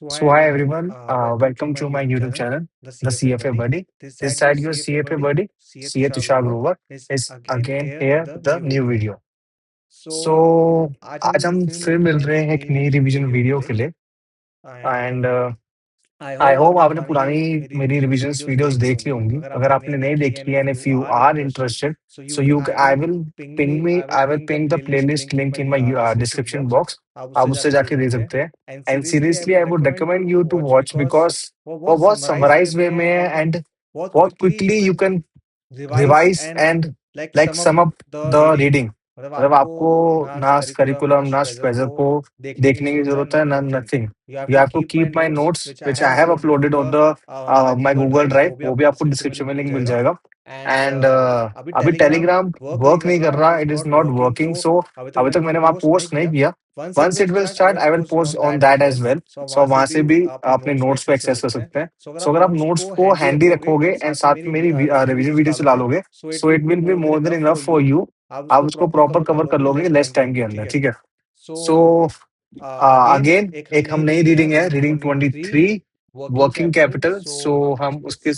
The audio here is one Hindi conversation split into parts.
So hi everyone, welcome to my YouTube channel, the CFA Buddy. This side your CFA Buddy, CA Tushar Grover is again here with the new video. So आज हम फिर मिल रहे हैं एक नई रिवीजन वीडियो के लिए एंड आई होप आपने पुरानी मेरी रिविजन्स वीडियोस देख ली होंगी। अगर आपने नहीं देखी है and if you are interested so you I will pin the playlist link in my description box. आप उससे जाके देख सकते हैं and seriously I would recommend you to watch because वो बहुत समराइज वे में है एंड बहुत quickly you can revise and like sum up the reading. मतलब आपको ना करिकुलम ना प्रेजर को देखने की जरूरत है ना nothing. You have to keep my notes which I have uploaded on the my Google Drive, वो भी आपको डिस्क्रिप्शन में लिंक मिल जाएगा। एंड अभी टेलीग्राम वर्क नहीं कर रहा, it is not working, so अभी तक मैंने वहां पोस्ट नहीं किया। Once it will start I will post on that as well. So वहां से भी अपने नोट्स को एक्सेस कर सकते हैं। सो अगर आप नोट्स को हैंडी रखोगे एंड साथ में मेरी रिवीजन वीडियो चला लोगे so it will be more than enough for you. आप उसको प्रॉपर कवर कर लोगे लेस टाइम के अंदर, ठीक है। सो अगेन एक हम नई रीडिंग है, रीडिंग 23 वर्किंग कैपिटल। सो हम उसके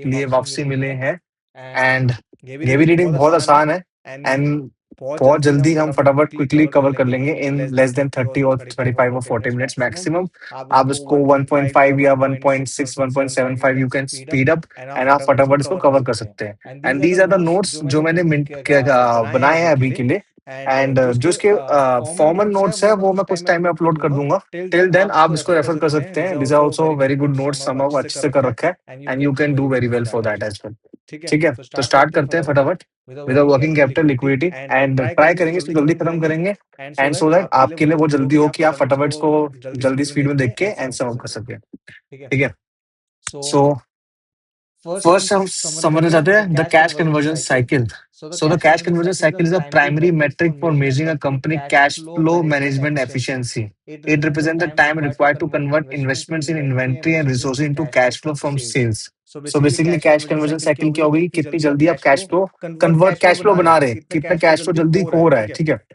लिए वापसी मिले हैं एंड ये भी रीडिंग बहुत आसान है एंड बहुत जल्दी हम फटाफट क्विकली कवर कर लेंगे इन लेस देन 30 और 35 और 40 मिनट्स मैक्सिमम। आप इसको 1.5 या 1.6 1.75 you can speed up and आप फटाफट इसको कवर कर सकते हैं। And these are the notes जो मैंने बनाए हैं अभी के लिए एंड जो इसके फॉर्मल नोट्स है वो मैं कुछ टाइम में अपलोड कर दूंगा। टिल देन आप इसको रेफर कर सकते हैं। This are also very good notes, some of अच्छे से कर रखा है and you can do very well for that as well. ठीक है, तो स्टार्ट करते हैं फटाफट with working capital liquidity and try करेंगे इसको जल्दी खत्म करेंगे एंड सो दैट आपके लिए वो जल्दी हो कि आप फटाफट इसको जल्दी स्पीड में देख के एंड सम कर सके। ठीक है, सो फर्स्ट हम समझना चाहते हैं the cash conversion cycle. So the cash conversion cycle is a primary metric for measuring a company cash flow management efficiency. It represents the time required to convert investments in inventory and resources into cash flow from sales. So basically cash conversion cycle क्या होगी, कितनी जल्दी आप कैश फ्लो कैश फ्लो बना रहे हैं, कितना कैश फ्लो जल्दी हो रहा है, ठीक है।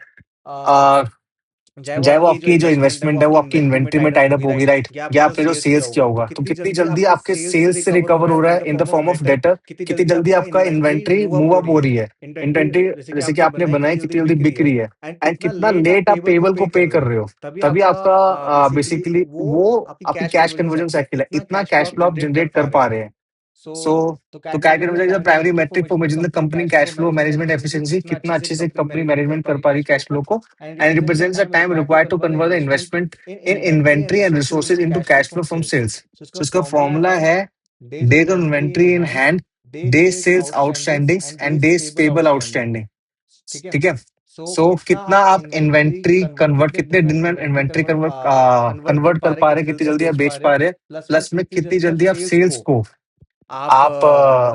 चाहे वो आपकी जो इन्वेस्टमेंट है वो आपकी इन्वेंट्री में टाइड अप होगी, राइट, या आपने जो सेल्स किया होगा, तो कितनी जल्दी आपके सेल्स से रिकवर हो रहा है in the form of debtor, कितनी जल्दी आपका इन्वेंट्री मूव अप हो रही है, इन्वेंट्री जैसे कि आपने बनाई कितनी जल्दी बिक रही है एंड कितना लेट आप पेबल को पे कर रहे हो, तभी आपका बेसिकली वो आपकी कैश कन्वर्जन साइकिल है, इतना कैश फ्लो आप जनरेट कर पा रहे हैं। सो तो cash conversion is a primary metric for measuring the company cash flow management efficiency, कितना अच्छे से कंपनी मैनेजमेंट कर पा रही है कैश फ्लो को and represents the time required to convert the investment in inventory and resources into cash flow from sales. So इसका फॉर्मूला है days of inventory in hand, days sales outstandings and days payable outstanding. ठीक है, सो कितना आप इन्वेंट्री कन्वर्ट, कितने दिन में इन्वेंट्री कन्वर्ट कर पा रहे हैं, कितनी जल्दी आप बेच पा रहे हैं, प्लस में कितनी जल्दी आप सेल्स को आप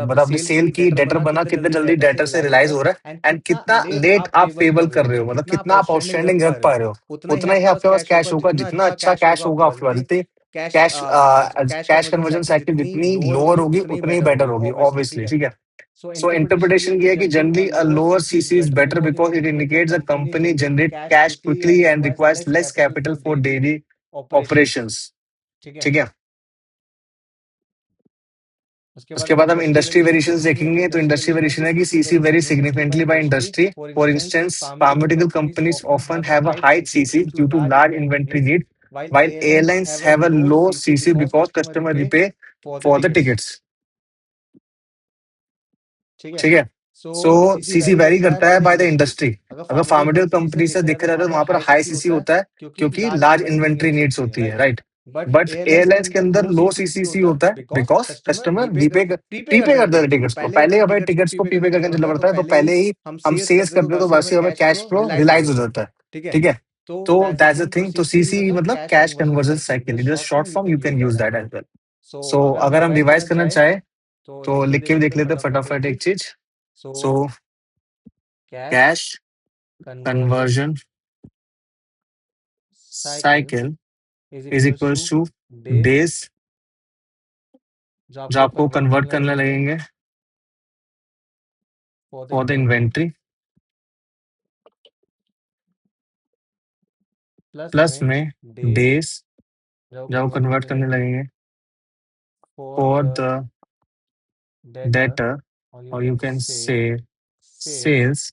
मतलब अपनी सेल की डेटर बना कितने जल्दी डेटर से रिलाइज हो रहा है एंड कितना लेट आप पेबल कर रहे हो, मतलब कितना आप आउटस्टैंडिंग रख पा रहे हो, उतना ही आपके पास कैश होगा। जितना अच्छा कैश होगा आपके पास, जितनी कैश कैश कन्वर्जन साइकिल जितनी लोअर होगी उतनी ही बेटर होगी ऑब्वियसली, ठीक है। सो इंटरप्रिटेशन ये है कि generally a lower CC is better because it indicates a company generate cash quickly and requires less capital for daily operations, ठीक है। उसके बाद हम इंडस्ट्री वेरिएशंस देखेंगे, तो इंडस्ट्री वेरिएशन है कि CC very significantly by industry. For instance pharmaceutical companies often have a high CC due to large inventory need while airlines have a low CC because customer repay for the tickets, ठीक है। सो सीसी वेरी करता है बाय द इंडस्ट्री। अगर फार्मास्यूटिकल कंपनी से देखा जाए तो वहां पर हाई सीसी होता है क्योंकि लार्ज इन्वेंट्री नीड्स होती है, राइट। बट एयरलाइंस के अंदर लो सीसीसी होता है बिकॉज कस्टमर प्रीपे कर देते हैं टिकट्स को, पहले हमें टिकट्स को प्रीपे करके चलना पड़ता है, तो पहले ही हम सेल्स करते हैं तो वैसे हमें कैश फ्लो रिलाइज हो जाता है, ठीक है। तो दैट्स द थिंग। तो सीसी मतलब cash conversion cycle, it is short form, you can use that as well. So अगर हम रिवाइज करना चाहे तो लिख के भी देख लेते हैं फटाफट एक चीज। So cash conversion cycle is equals two days जो आपको कन्वर्ट करने लगेंगे फॉर द इन्वेंट्री, प्लस में डेज जब कन्वर्ट करने लगेंगे for the debtor, or you can say sales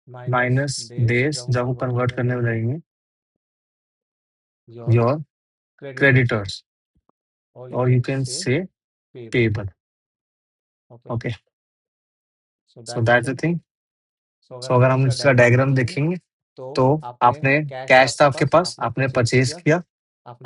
minus days, जब वो कन्वर्ट करने लगेंगे your creditors, or you can say payable. Okay, so that's the thing. So अगर हम इसका डायग्राम देखेंगे तो आपने कैश था आपके पास, आपने परचेज किया,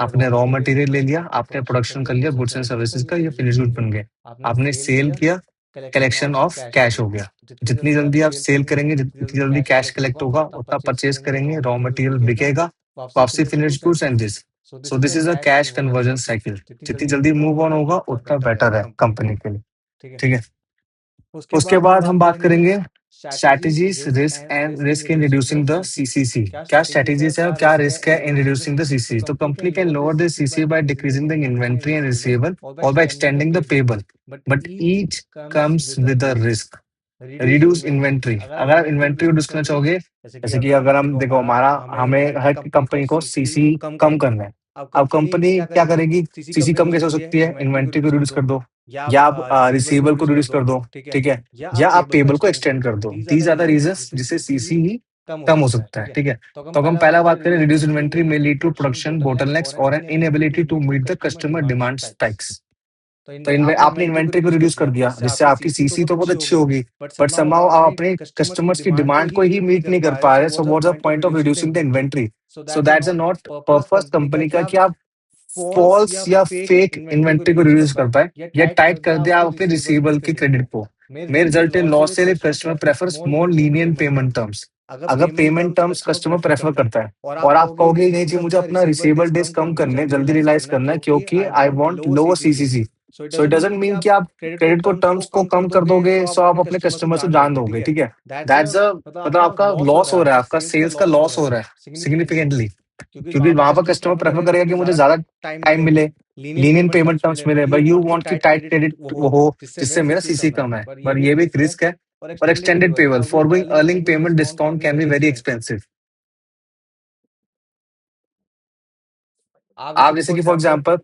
आपने रॉ मटेरियल ले लिया, आपने प्रोडक्शन कर लिया गुड्स एंड सर्विसेज का, ये फिनिश गुड बन गए। आपने सेल किया, कलेक्शन ऑफ कैश हो गया। जितनी जल्दी आप सेल करेंगे, जितनी जल्दी कैश कलेक्ट होगा, उतना परचेज करेंगे, रॉ मटेरियल बिकेगा, वापसी finish goods and this. So this is a cash conversion cycle. जितनी जल्दी मूव ऑन होगा उतना बेटर है कंपनी के लिए। ठीक है, उसके बाद हम बात करेंगे strategies risk in reducing the CCC. क्या स्ट्रैटेजीज है और क्या रिस्क है इन रिड्यूसिंग द सीसी? तो company can lower the CC by decreasing the inventory and receivable और by extending the payable, but each comes with a risk. Reduce inventory, अगर आप इन्वेंट्री रिड्यूस करना चाहोगे, जैसे कि अगर हम देखो हमारा हमें हर कंपनी को सीसी कम करना है। अब कंपनी क्या करेगी? सीसी कम कैसे हो सकती है? इन्वेंट्री को रिड्यूस कर दो, या आप रिसीवेबल को रिड्यूस कर दो, ठीक है, या आप पेबल को एक्सटेंड कर दो। दीज आर द रीजंस जिससे सीसी ही कम हो सकता है। ठीक है, तो अगर हम पहला बात करें, रिड्यूस इन्वेंट्री में लीड टू प्रोडक्शन बोटलनेक्स और an inability to meet the customer demand specs. तो आपने इन्वेंट्री को रिड्यूस कर दिया, जिससे आपकी सीसी तो बहुत अच्छी होगी, बट समहाउ आप अपने कस्टमर्स की डिमांड को ही मीट नहीं कर पा रहे। So what's the point of reducing the inventory? So that's a not purpose company का कि आप फॉल्स या फेक इन्वेंट्री को रिड्यूस कर पाए या टाइट कर दे आप अपने रिसीवेबल के क्रेडिट को। मे रिजल्ट इन लॉस से कस्टमर प्रेफर्स मोर लीनियंट पेमेंट टर्म्स। अगर पेमेंट टर्म्स कस्टमर प्रेफर करता है और आप कहोगे नहीं जी मुझे अपना रिसीवेबल डेज कम करने, जल्दी रियलाइज करना है क्योंकि I want lower CCC, so it doesn't mean कि आप क्रेडिट को टर्म्स को कम कर दोगे सो आप अपने कस्टमर से जान दोगे। ठीक है, दैट्स अ मतलब आपका लॉस हो रहा है, आपका सेल्स का लॉस हो रहा है सिग्निफिकेंटली, क्योंकि वहां पर कस्टमर प्रेफर करेगा कि मुझे ज्यादा टाइम मिले, लीनियंट पेमेंट टर्म्स मिले, बट यू वांट की टाइट क्रेडिट हो जिससे मेरा सीसी कम है। पर ये भी एक रिस्क है। और extended payable, forgoing Erling payment discount can be very expensive. आप जैसे कि फॉर एग्जांपल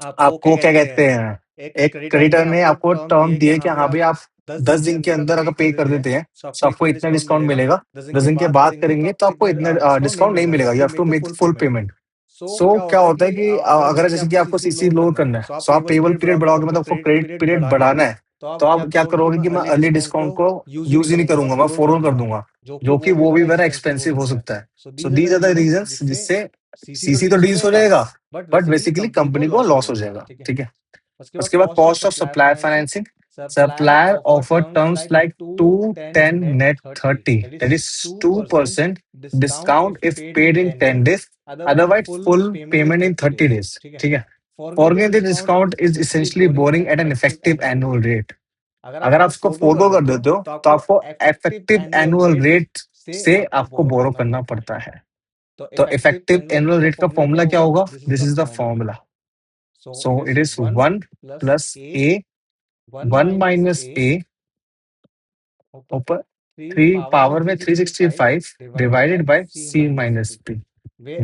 आपको क्या कहते हैं, एक क्रेडिटर ने आपको टर्म दिए कि हाँ भाई आप 10 दिन के अंदर अगर पे कर देते हैं तो आपको इतना डिस्काउंट मिलेगा, 10 दिन के बाद करेंगे तो आपको इतना डिस्काउंट नहीं मिलेगा, you have to make full payment. So क्या होता है कि अगर जैसे कि आपको सीसी लोअर करना है, सो आप पेबल पीरियड बढ़ाओगे, मतलब आपको क्रेडिट पीरियड बढ़ाना है, तो आप क्या करोगे कि मैं अर्ली डिस्काउंट को यूज ही नहीं करूंगा, मैं फॉरवर्ड कर दूंगा, जो कि वो भी मेरा एक्सपेंसिव हो सकता है। So these are the reasons जिससे सीसी तो रिड्यूस हो जाएगा बट बेसिकली कंपनी को लॉस हो जाएगा। ठीक है, उसके बाद cost of supplier financing. Supplier offer terms like 2 10 net 30, that is 2% discount if paid in 10 days, otherwise full payment in 30 days। ठीक है, forgoing the discount is essentially borrowing at an effective annual rate। अगर आप उसको फोरगो कर देते हो तो आपको इफेक्टिव एनुअल रेट से आपको बोरो करना पड़ता है। तो इफेक्टिव एनुअल रेट का फॉर्मूला क्या होगा? This is the formula. So it is 1 + a, 1 - a ऊपर 3 पावर में 365 divided by c - b,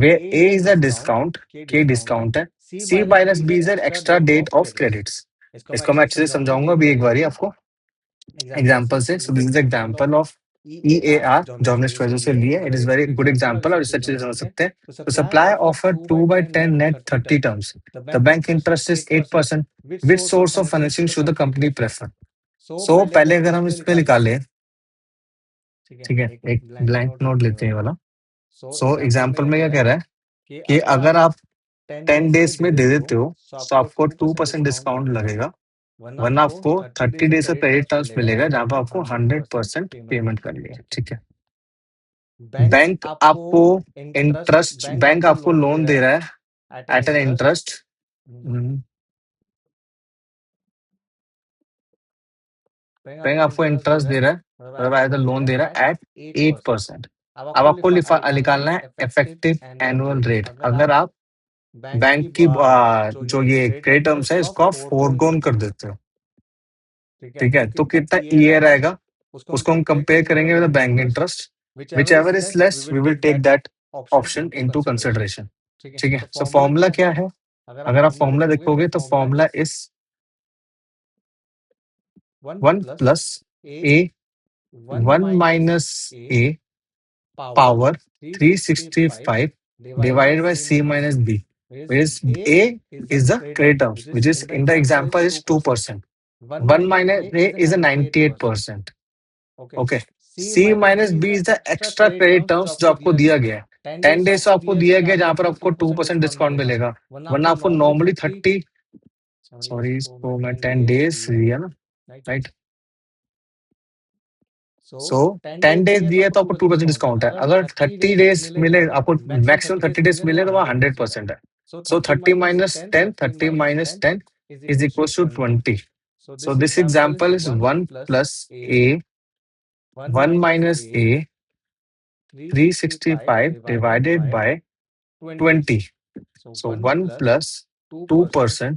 where a is a discount, k discount है, c - b is an extra date of credits। इसको मैं अच्छे से समझाऊंगा अभी एक बारी आपको एग्जांपल से। So this is example of EAR जो हमने स्ट्रेजर से लिए। It is very good example और इससे अच्छे से समझ सकते हैं। तो supply offer 2/10 net 30 terms, the bank interest is 8%, which source of financing should the company prefer? So पहले अगर हम इस पे निकालें, ठीक है, एक ब्लैंक नोट लेते हैं ये वाला। सो एग्जांपल में क्या कह रहा है कि अगर आप 10 डेज में दे देते हो तो आपको 2% डिस्काउंट लगेगा, वरना आपको 30 डेज का क्रेडिट टर्म्स मिलेगा जहां पर आपको 100% पेमेंट करनी है। ठीक है, बैंक आपको लोन दे रहा है एट एन इंटरेस्ट, बैंक आपको इंटरेस्ट दे रहा है, मतलब एज लोन दे रहा है एट 8%। अब आपको निकालना है इफेक्टिव एनुअल रेट। अगर आप बैंक की जो ये क्रेडिट टर्म्स है इसको आप फोरगोन कर देते हो, ठीक है, तो कितना ईयर आएगा उसको हम कंपेयर करेंगे with bank interest, whichever is less we will take that option into consideration. ठीक है, सो फॉर्मूला क्या है? अगर आप फॉर्मूला देखोगे तो formula is 1 + a 1 - a power 365 divided by c minus b, where is a is the credit terms, which is in the example is 2%. 1 minus a is a 98%. Okay, C minus B is the extra credit terms जो आपको दिया गया है। 10 डेज आपको दिया गया जहां पर आपको 2% डिस्काउंट मिलेगा, वरना आपको नॉर्मली 30, सॉरी इसको मैं 10 डेज दिया ना, राइट। सो 10 डेज दिए तो आपको 2% डिस्काउंट है। अगर 30 डेज मिले आपको, मैक्सिमम 30 डेज मिले तो वहाँ 100% है। So 30 - 10 is equal to 20। So this example is 1 + a 1 - a 365 divided by 20. So 1 + 2%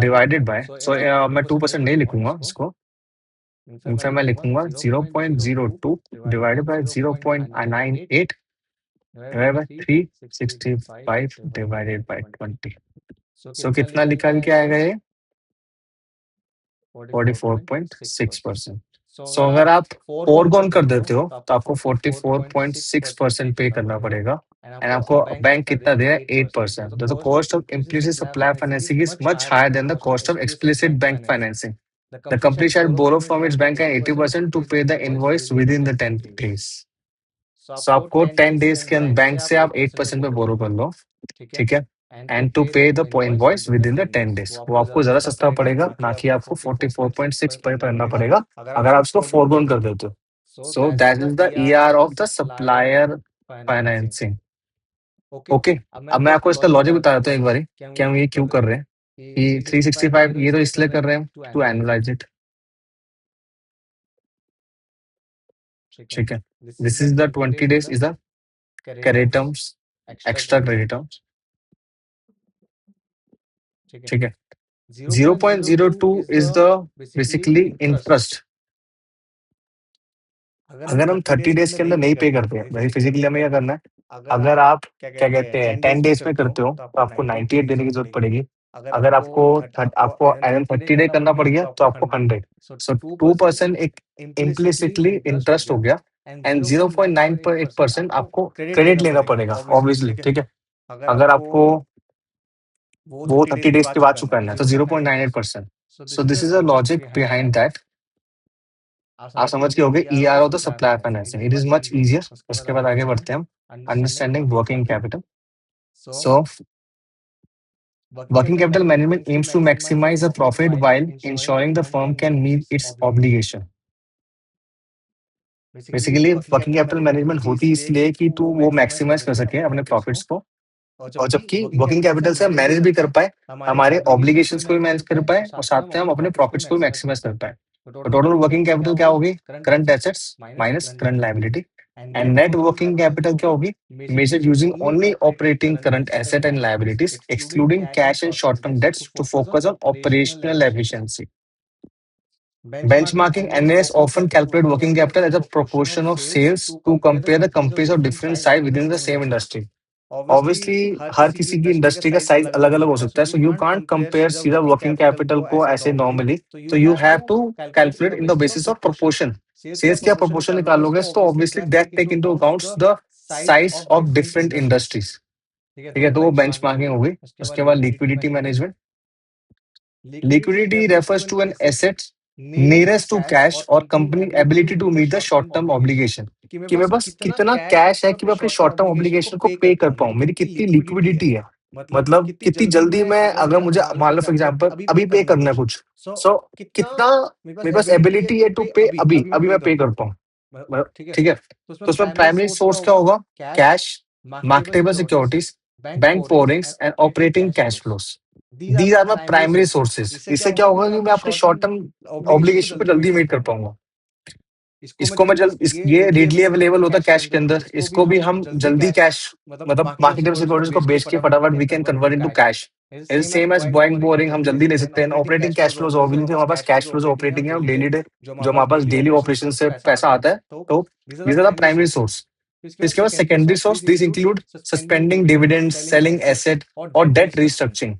divided by, so मैं 2% नहीं लिखूंगा इसको, इनफैक्ट मैं लिखूंगा 0.02 divided by 0.98 divided by 365 divided by 20। सो कितना निकल के आएगा ये? 44.6%। सो अगर आप फोरगॉन कर देते हो तो आपको 44.6% पे करना पड़ेगा, एंड आपको बैंक कितना दे रहा है? 8%। The cost of implicit supply financing is much higher than the cost of explicit bank financing. The company shall borrow from its bank and 80% to pay the invoice within the 10 days. So आपको 10 डेज के अंदर बैंक से आप 8% पे बोरो कर लो, ठीक है, and to pay the invoice within the 10 days. वो आपको ज्यादा सस्ता पड़ेगा, ना कि आपको 44.6 पे करना पड़ेगा अगर आप इसको फोरगोन कर देते हो। So that is the ER of the supplier financing. Okay, अब मैं आपको इसका लॉजिक बता देता हूँ एक बारी कि हम ये क्यों कर रहे हैं। कि 365 ये तो इसलिए कर रहे हैं टू एनुलाइज इट, ठीक है। This is the 20 days is the credit terms, extra credit terms, ठीक है। 0.02 इज द बेसिकली इंटरेस्ट। अगर हम 30 डेज के अंदर नहीं पे करते हैं, वही फिजिकली हमें क्या करना है? अगर आप क्या कहते हैं 10 डेज में करते हो तो आपको 98 देने की जरूरत पड़ेगी। अगर आपको 30 डे करना पड़ गया तो आपको 100। सो 2% एक इम्प्लिसिटली इंटरेस्ट हो गया, एंड 0.98% आपको क्रेडिट लेना पड़ेगा ऑब्वियसली, ठीक है। अगर आपको वो 30 डेज के बाद चुकाना है तो 0.98%। सो this is a logic behind that. आप समझ के होगे ER of the supplier financing, it is much easier. उसके बाद आगे बढ़ते हैं हम, understanding working capital. So working capital management aims to maximize the profit while ensuring the firm can meet its obligation. Basically working capital management होती इसलिए कि तू वो मैक्सिमाइज कर सके अपने प्रॉफिट्स को, और जबकि वर्किंग कैपिटल से हम मैनेज भी कर पाए, हमारे ऑब्लिगेशंस को भी मैनेज कर पाए, और साथ में हम अपने प्रॉफिट्स को भी मैक्सिमाइज कर पाए। तो टोटल वर्किंग कैपिटल क्या होगी? Current assets minus current liability, and net working capital क्या होगी? Major using only operating current asset and liabilities excluding cash and short term debts to focus on operational efficiency. Benchmarking NAS often calculate working capital as a proportion of sales to compare the companies of different size within the same industry. Obviously हर किसी की इंडस्ट्री का साइज अलग अलग हो सकता है, सो यू कांट कंपेयर सीधा वर्किंग कैपिटल को ऐसे नॉर्मली। तो you have to calculate in the basis of proportion. Sales क्या प्रोपोर्शन निकालोगे तो obviously that take into accounts the size of different industries, ठीक है। तो वो बेंचमार्किंग हो गई। उसके बाद liquidity management. Liquidity refers to an asset nearest to cash or company ability to meet the short term obligation। कि मेरे पास कितना कैश है कि मैं अपने शॉर्ट टर्म ऑब्लिगेशन को पे कर पाऊं, मेरी कितनी लिक्विडिटी है, मतलब कितनी जल्दी मैं, अगर मुझे मान लो फॉर एग्जांपल अभी पे करना है कुछ, सो कितना मेरे पास एबिलिटी है टू पे, अभी अभी मैं पे कर पाऊं, ठीक है। तो उसमें प्राइमरी सोर्स क्या होगा? Cash, marketable securities, bank borrowings and operating cash flows. These are my primary sources. इससे क्या होगा कि मैं अपने शॉर्ट टर्म ऑब्लिगेशन को जल्दी मीट कर पाऊंगा। इसको मैं ये रेडली अवेलेबल होता है कैश के अंदर, इसको भी हम जल्दी कैश, मतलब मार्केटेबल सिक्योरिटीज को बेच के फटाफट we can convert into cash. Is same as bank borrowing, हम जल्दी ले सकते हैं। ऑपरेटिंग कैश फ्लोज ऑब्वियसली हमारे पास कैश फ्लोज ऑपरेटिंग है डेली डे, जो हमारे पास डेली ऑपरेशन से पैसा आता है। तो these are the primary source. फिर इसके बाद secondary source this include suspending dividend, selling asset और डेट रिस्ट्रक्चरिंग।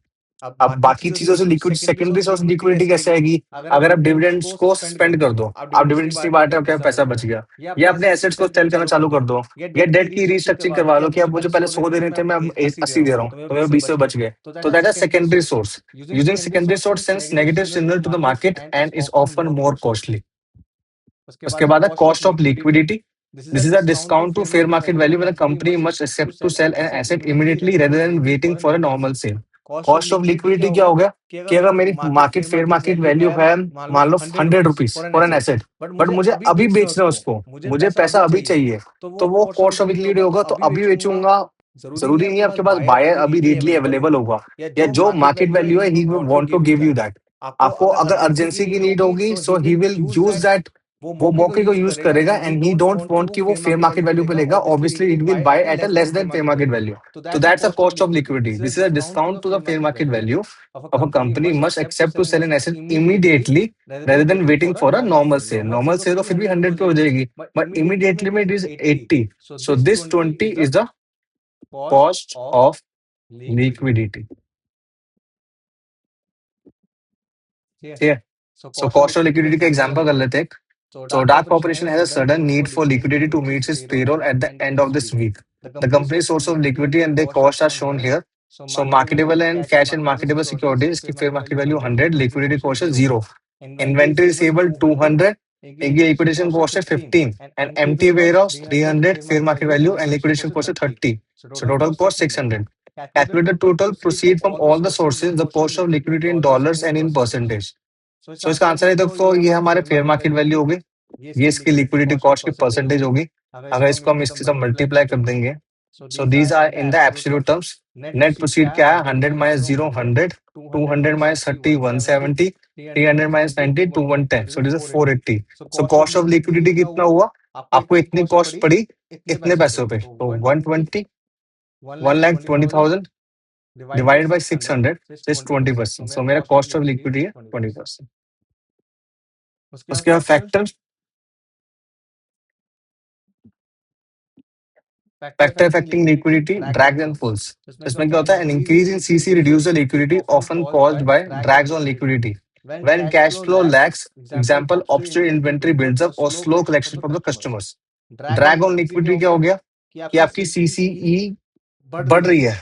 अब बाकी चीजों से लिक्विड सेकेंडरी सोर्स लिक्विडिटी कैसे आएगी? अगर आप डिविडेंड्स को सस्पेंड कर दो, आप डिविडेंड्स नहीं बांट रहे हो, क्या पैसा बच गया, या अपने एसेट्स को सेल करना चालू कर दो, या डेट की रिस्ट्रक्चरिंग करवा लो कि अब मुझे पहले 100 देने थे, मैं अब 80 दे रहा हूँ, तो मेरे 20 बच गए, तो that is secondary source. Using secondary source sends negative signal to the market and is often more costly. उसके बाद है cost of liquidity. This is a discount to fair market value when a company must accept to sell an asset immediately rather than waiting for a normal sale. Cost of liquidity क्या हो गया कि अगर मेरी मार्केट फेयर मार्केट वैल्यू है मान लो 100 rupees for an asset, but मुझे अभी बेचना है उसको, मुझे पैसा अभी चाहिए, तो वो कॉस्ट ऑफ लिक्विडिटी होगा, तो अभी बेचूंगा। जरूरी नहीं है आपके पास बायर अभी रीडली अवेलेबल होगा, या जो मार्केट वैल्यू है he want to give you that. आपको अगर अर्जेंसी की नीड होगी, so he will use that, वो मौके को यूज करेगा, एंड ही डोंट वांट कि वो फेयर मार्केट वैल्यू पे लेगा, obviously it will buy at a less than fair market value. तो that's a cost of liquidity. This is a discount to the fair market value of a company must accept to sell an asset immediately rather than waiting for a normal sale. Normal sale तो फिर भी 100 पे हो जाएगी, but immediately में it is 80. So this 20 is the cost of liquidity. ठीक है, so cost of liquidity का example कर लेते हैं। So Dark Corporation has a sudden need for liquidity to meet its payroll at the end of this week. The company's source of liquidity and their costs are shown here. So marketable and cash and marketable securities की fair market value 100, liquidity cost is 0. Inventory receivable 200, liquidation cost is 15, and empty warehouse 300, fair market value and liquidation cost is 30. So total cost 600. Calculate the total proceed from all the sources, the cost of liquidity in dollars and in percentage. So इसका आंसर है, देखो ये हमारे फेयर मार्केट वैल्यू होगी, ये इसकी लिक्विडिटी कॉस्ट की परसेंटेज होगी। अगर इसको हम इसके साथ मल्टीप्लाई कर देंगे, so these are in the absolute terms. Net proceed क्या है? 100 minus 0 100, 200 minus 30 170, 300 minus 90 2 110, so this is 480। So cost of liquidity कितना हुआ? आपको इतनी कॉस्ट पड़ी इतने पैसों पे, तो 120, 1,20,000 डिवाइडेड बाय 600 इज 20%। सो मेरा कॉस्ट ऑफ लिक्विडिटी है 20%। उसके बाद factor affecting liquidity drags and pulls. इसमें क्या होता है? An increase in CC reduce the liquidity often caused by drags on liquidity when cash flow lacks, example obsolete inventory builds up और slow collection from the customers. Drag on liquidity क्या हो गया कि आपकी सीसीई बढ़ रही है,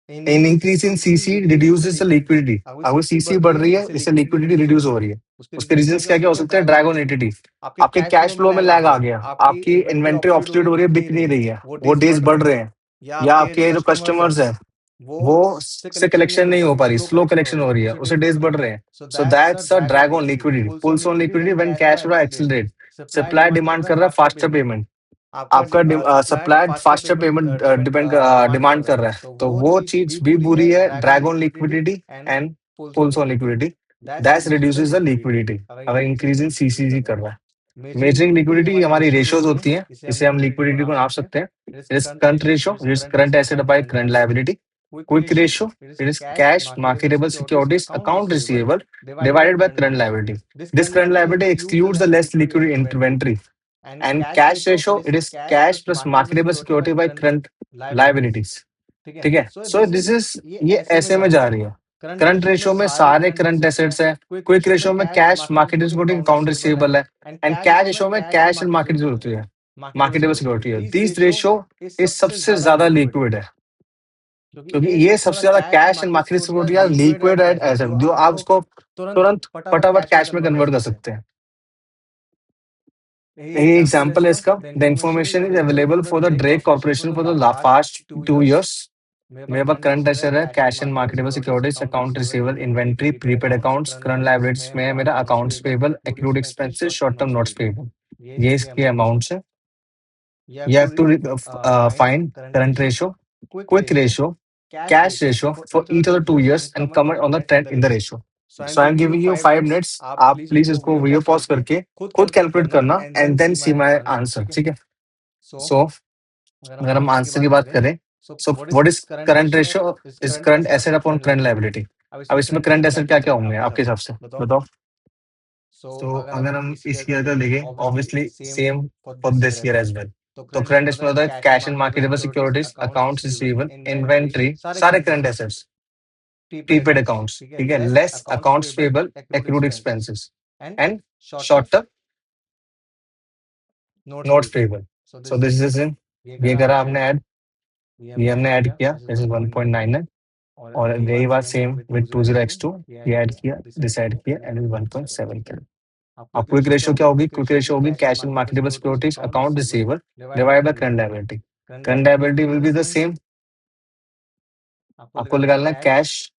an increase in CC reduces the liquidity. अगर सीसी बढ़ रही है, इससे लिक्विडिटी रिड्यूस हो रही है। उसके रीजंस क्या क्या हो सकते हैं? ड्रैग ऑन लिक्विडिटी, आपके कैश फ्लो में लैग आ गया, आपकी इन्वेंटरी ऑब्सोल्यूट हो रही है, बिक नहीं रही है, वो डेज बढ़ रहे हैं, या आपके जो कस्टमर्स है वो से कलेक्शन नहीं हो पा रही, स्लो कलेक्शन हो रही है, उसे डेज बढ़ रहे हैं। So that's a drag on liquidity. Pulls on liquidity when cash flow accelerate, supply demand कर रहा है फास्टर पेमेंट, आपका सप्लाई फास्टर पेमेंट डिमांड कर रहा है, तो वो चीज भी बुरी है, drag on liquidity and pulls on liquidity, that reduces the liquidity अगर इंक्रीज इन सीसीजी कर रहा है। मेजरिंग लिक्विडिटी हमारी रेशियोज होती हैं, इससे हम लिक्विडिटी को नाप सकते हैं। It is current ratio, it is current asset by current liability. Quick ratio, it is cash marketable securities account receivable divided by current liability. This current liability excludes the less liquid inventory. And cash ratio, it is cash plus marketable security by current liabilities. ठीक है, सो दिस इज, ये ऐसे में जा रही है। करंट रेशियो में सारे करंट एसेट्स है, क्विक रेशियो में cash marketable security account receivable है, एंड कैश रेशियो में कैश एंड मार्केट सिक्योरिटी है, मार्केटेबल सिक्योरिटी है। दिस रेशियो इस सबसे ज्यादा लिक्विड है, क्योंकि ये सबसे ज्यादा कैश एंड मार्केट सिक्योरिटी या लिक्विड एसेट जो आप उसको तुरंत फटाफट कैश में कन्वर्ट कर सकते हैं। ये एग्जांपल है इसका। The information is available for the Drake corporation for the past 2 years। मेरे पास करंट एसेट है, cash and marketable securities account receivable inventory prepaid accounts. Current liabilities में है मेरा accounts payable accrued expenses short term notes payable, ये इसके अमाउंट्स है। You have to find current ratio, quick ratio, cash ratio for each of the 2 years and comment on the trend in the ratio. So I'm giving you 5 minutes. आप प्लीज इसको वीडियो पॉज करके खुद कैलकुलेट करना and then see my answer. ठीक है, सो अगर हम आंसर की बात करें, so what is current ratio? Is current asset upon current liability. अब इसमें करंट एसेट क्या क्या होंगे आपके हिसाब से, बताओ। तो अगर हम इस ईयर का देखें, obviously same for this year as well, तो करंट इसमें होता है cash and marketable securities, accounts receivable, inventory, सारे करंट एसेट्स, प्रीपेड अकाउंट्स, ठीक है, less accounts payable, accrued expenses and short term notes payable. So this is in, ये करा हमने ऐड, ये हमने ऐड किया, दिस इज 1.99। और यही बात सेम विद 20x2, ये ऐड किया, दिस ऐड किया एंड 1.7 किया। अब क्विक रेशियो क्या होगी? क्विक रेशियो होगी cash and marketable securities account receivable divide by current liability. Current liability will be the same, आपको निकालना है कैश,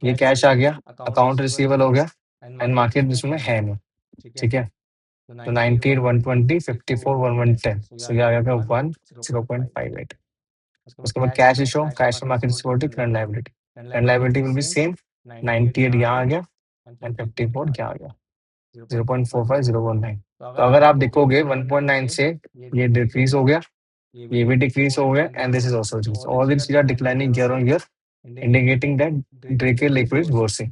ये कैश आ गया, अकाउंट रिसीवेबल हो गया एंड मार्केट जिसमें है नहीं, ठीक है। तो 98 120 54 1110, सो ये आ गया 1 0.58। उसके बाद cash issue, cash market security, current liability will be same, 98 यहाँ आ गया एंड 54 क्या आ गया, 0.45019। तो अगर आप देखोगे 1.9 से ये डिक्रीज हो गया, ये भी डिक्रीज हो गया and this is also decrease, all this are declining year on year, indicating that drake liquid is worsening.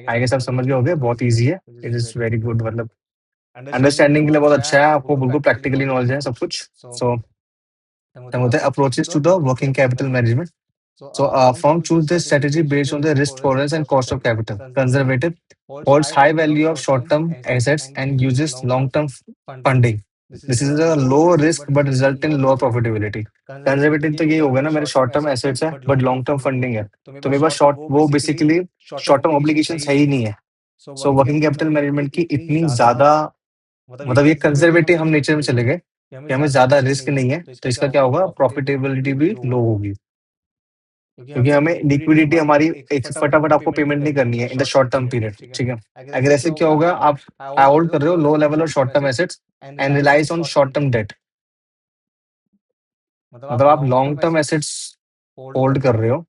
I guess आप समझ गए होंगे, बहुत इजी है, इट इज वेरी गुड, मतलब अंडरस्टैंडिंग के लिए बहुत अच्छा है, आपको बिल्कुल प्रैक्टिकली नॉलेज है सब कुछ। सो होता है approaches to the working capital management. So, firm choose their strategy based on their risk tolerance and cost of capital. Conservative holds high value of short-term assets and uses long-term funding. This is a low risk but result in lower profitability. Conservative तो ये होगा ना, मेरे शॉर्ट टर्म एसेट्स है बट लॉन्ग टर्म फंडिंग है, तो मेरे पास शॉर्ट वो बेसिकली शॉर्ट टर्म ऑब्लिगेशन है ही नहीं है। सो वर्किंग कैपिटल मैनेजमेंट की इतनी ज्यादा, मतलब ये कंजर्वेटिव हम नेचर में चले गए कि हमें ज्यादा रिस्क नहीं है, तो इसका क्या होगा, प्रॉफिटेबिलिटी भी लो होगी, क्योंकि हमें लिक्विडिटी हमारी एक फटाफट आपको पेमेंट नहीं करनी है in the short term period, ठीक है। अगर ऐसे क्या होगा, आप होल्ड कर रहे हो लो लेवल और short term assets and relies on short term debt, मतलब आप लॉन्ग टर्म एसेट्स होल्ड कर रहे हो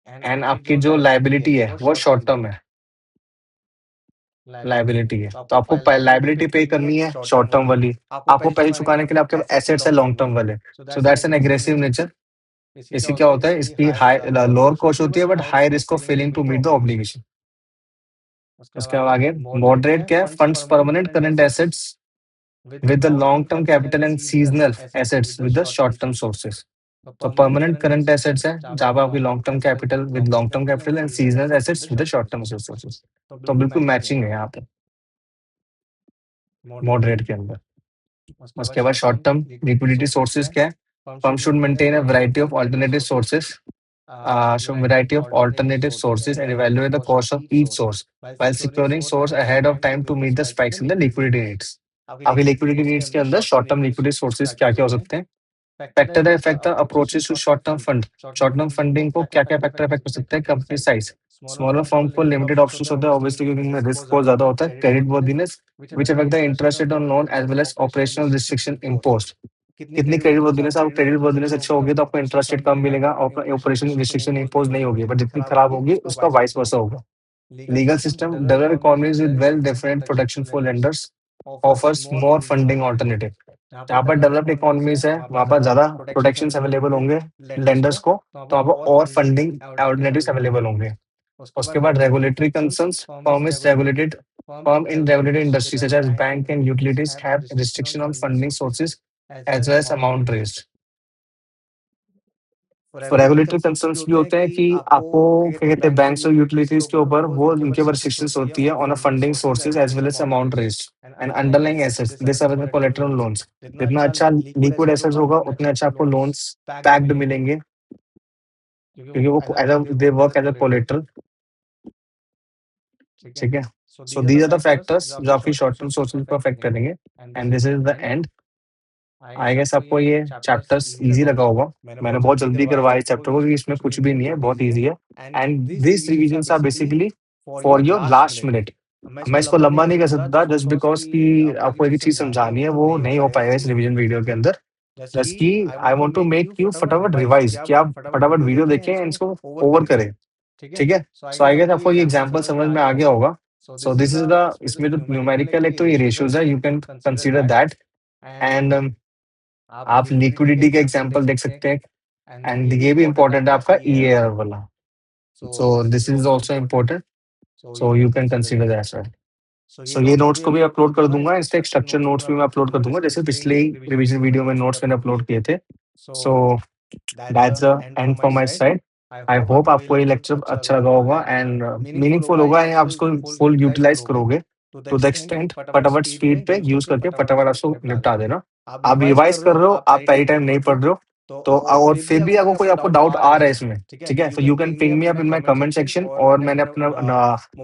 एंड आपकी जो लाइबिलिटी है वो शॉर्ट टर्म है, लाइबिलिटी है, तो आपको लाइबिलिटी पे करनी है शॉर्ट टर्म वाली, आपको पैसे चुकाने के लिए आपके एसेट्स है लॉन्ग टर्म वाले, so that's an aggressive nature. इससे क्या होता है, इसकी हाई लोअर कॉस्ट होती है but high risk of failing to meet the obligation. उसके बाद आगे मॉडरेट क्या है, funds permanent current assets with the long term capital and seasonal assets with the short term sources. तो परमानेंट करंट एसेट्स है जहां पर आपकी long term capital with long term capital and seasonal assets with the short term sources, तो बिल्कुल मैचिंग है यहाँ पे मॉडरेट के अंदर। उसके बाद शॉर्ट टर्म लिक्विडिटी सोर्सेज क्या है, firm should maintain a variety of alternative sources, variety of alternative sources and evaluate the cost of each source while securing source ahead of time to meet the spikes in the liquidity needs. आपकी liquidity needs के अंदर short term liquidity sources क्या क्या हो सकते हैं, factor the effect approaches to short term fund, short term funding को क्या क्या फैक्टर इफेक्ट कर सकते हैं, कंपनी साइज, स्मॉलर फर्म को लिमिटेड ऑप्शंस होते हैं ऑब्वियसली क्योंकि इनमें रिस्क बहुत ज्यादा होता है, credit worthiness which affect the interest rate on loan as well as operational restriction imposed, कितनी क्रेडिट वर्दीनेस, आप क्रेडिट वर्दीनेस अच्छा होगी तो आपको इंटरेस्ट रेट कम मिलेगा और ऑपरेशन रिस्ट्रिक्शन इम्पोज नहीं होगी, बट जितनी खराब होगी उसका वाइस वर्सा होगा। Legal system, develop economies with well different protection for lenders offers more funding alternative. जहाँ पर डेवलप्ड इकोनॉमीज है वहां पर ज्यादा प्रोटेक्शन अवेलेबल होंगे लेंडर्स को, तो वहाँ पर और फंडिंग ऑल्टरनेटिव्स अवेलेबल होंगे। उसके बाद regulatory concerns, firm is regulated, firm in regulated industries such as bank and utilities have restriction on funding sources as well as amount raised. तो रेगुलेटरी कंसर्न्स भी होते हैं कि आपको क्या कहते हैं, बैंक्स और यूटिलिटीज के ऊपर वो उनके ऊपर रिस्ट्रिक्शंस होती है on a funding sources as well as amount raised and underlying assets, this are the collateral loans. जितना अच्छा लिक्विड एसेट्स होगा उतने अच्छा आपको लोन्स पैक्ड मिलेंगे, क्योंकि वो as a they work as a collateral, ठीक है। So these are the factors जो आपकी शॉर्ट टर्म सोर्सेज को अफेक्ट करेंगे and this is the end. I guess आपको ये चैप्टर्स इजी लगा होगा, मैंने बहुत जल्दी करवाया इस चैप्टर को क्योंकि इसमें कुछ भी नहीं है, बहुत इजी है and this revisions are basically for your last minute. मैं इसको लंबा नहीं कर सकता जस्ट बिकॉज कि आपको एक चीज समझानी है, वो नहीं हो पाएगा इस रिवीजन वीडियो के अंदर, जस्ट कि I want to make you फटाफट रिवाइज, कि आप फटाफट वीडियो देखें एंड इसको ओवर करें, ठीक है। सो आई गेस आपको ये एग्जांपल समझ में आ गया होगा। सो दिस इज द, इसमें जो न्यूमेरिकल एक तो ये रेशियोज है, you can consider that and आप लिक्विडिटी का एग्जांपल देख सकते हैं एंड ये भी इंपॉर्टेंट है आपका ईएआर वाला, so this is also important, so you can consider that. So ये नोट्स को भी अपलोड कर दूंगा, इससे एक स्ट्रक्चर नोट्स भी मैं अपलोड कर दूंगा, जैसे पिछले रिवीजन वीडियो में नोट्स मैंने अपलोड किए थे। सो that's the end from my side. I hope आपको ये लेक्चर अच्छा लगा होगा एंड मीनिंगफुल होगा, एंड आप इसको फुल यूटिलाइज करोगे टू द एक्सटेंट फटाफट स्पीड पे यूज करके फटाफट आपको निपटा देना। आप रिवाइज कर रहे हो, आप पहली टाइम नहीं पढ़ रहे हो, तो और फिर भी अगर कोई आपको डाउट आ रहा है इसमें, ठीक है, तो you can ping me up in my comment section, और मैंने अपना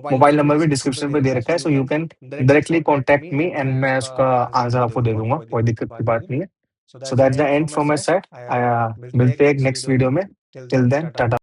मोबाइल नंबर भी डिस्क्रिप्शन पे दे रखा है, so you can directly contact me and मैं उसका आंसर आपको दे दूंगा, कोई दिक्कत की बात नहीं है। So that's the end from my side. मिलते हैं नेक्स्ट वीडियो में। Till then Tata.